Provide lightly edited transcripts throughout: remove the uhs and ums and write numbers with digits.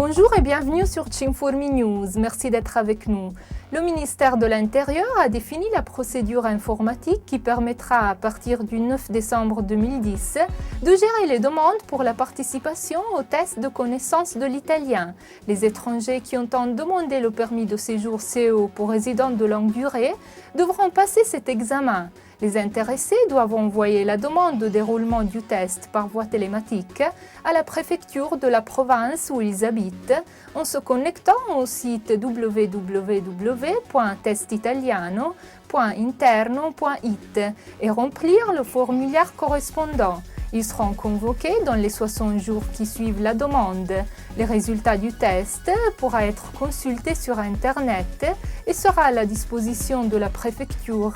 Bonjour et bienvenue sur Cinformi News. Merci d'être avec nous. Le ministère de l'Intérieur a défini la procédure informatique qui permettra à partir du 9 décembre 2010 de gérer les demandes pour la participation au test de connaissance de l'italien. Les étrangers qui entendent demander le permis de séjour CO pour résidents de longue durée devront passer cet examen. Les intéressés doivent envoyer la demande de déroulement du test par voie télématique à la préfecture de la province où ils habitent en se connectant au site www.testitaliano.interno.it et remplir le formulaire correspondant. Ils seront convoqués dans les 60 jours qui suivent la demande. Les résultats du test pourront être consultés sur Internet et sera à la disposition de la préfecture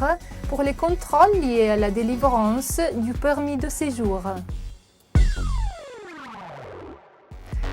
pour les contrôles liés à la délivrance du permis de séjour.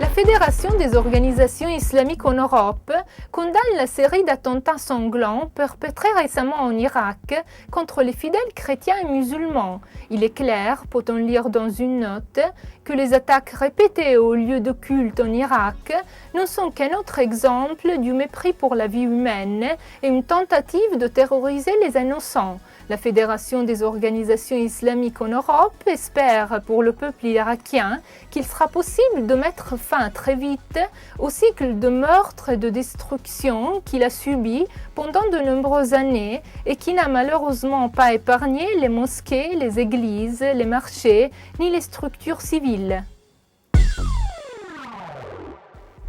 La Fédération des organisations islamiques en Europe condamne la série d'attentats sanglants perpétrés récemment en Irak contre les fidèles chrétiens et musulmans. Il est clair, peut-on lire dans une note, que les attaques répétées aux lieux de culte en Irak ne sont qu'un autre exemple du mépris pour la vie humaine et une tentative de terroriser les innocents. La Fédération des organisations islamiques en Europe espère pour le peuple irakien qu'il sera possible de mettre fin très vite au cycle de meurtres et de destruction qu'il a subi pendant de nombreuses années et qui n'a malheureusement pas épargné les mosquées, les églises, les marchés ni les structures civiles.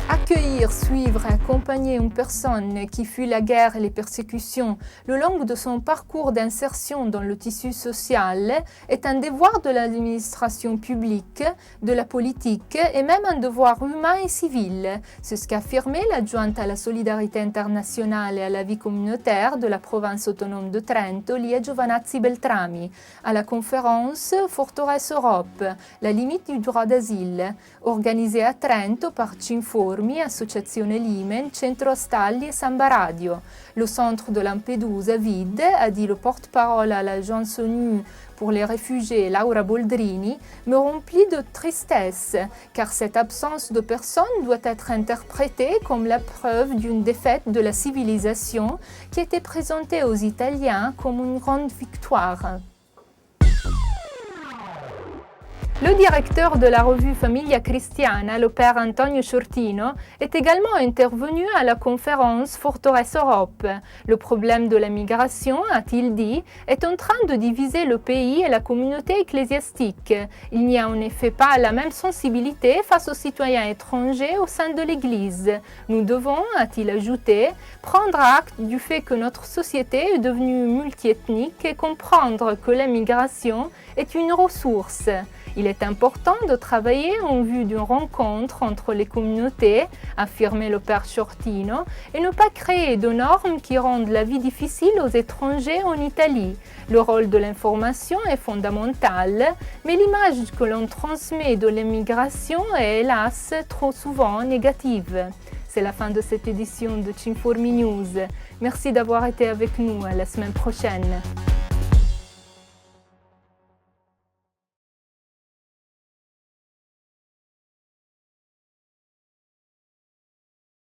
Accueillir, suivre et accompagner une personne qui fuit la guerre et les persécutions le long de son parcours d'insertion dans le tissu social est un devoir de l'administration publique, de la politique et même un devoir humain et civil. C'est ce qu'a affirmé l'adjointe à la solidarité internationale et à la vie communautaire de la province autonome de Trento, Lia Giovanazzi Beltrami, à la conférence Forteresse Europe, la limite du droit d'asile, organisée à Trento par Cinformi, Associazione Limen, Centro Astalli et Samba Radio. Le centre de Lampedusa vide, a dit le porte-parole à l'agence ONU pour les réfugiés Laura Boldrini, me remplit de tristesse, car cette absence de personnes doit être interprétée comme la preuve d'une défaite de la civilisation qui était présentée aux Italiens comme une grande victoire. Le directeur de la revue Famiglia Cristiana, le père Antonio Shortino, est également intervenu à la conférence Forteresse Europe. Le problème de la migration, a-t-il dit, est en train de diviser le pays et la communauté ecclésiastique. Il n'y a en effet pas la même sensibilité face aux citoyens étrangers au sein de l'Église. Nous devons, a-t-il ajouté, prendre acte du fait que notre société est devenue multiethnique et comprendre que la migration est une ressource. Il est important de travailler en vue d'une rencontre entre les communautés, affirmait le père Shortino, et ne pas créer de normes qui rendent la vie difficile aux étrangers en Italie. Le rôle de l'information est fondamental, mais l'image que l'on transmet de l'immigration est hélas trop souvent négative. C'est la fin de cette édition de Cinformi News. Merci d'avoir été avec nous. À la semaine prochaine.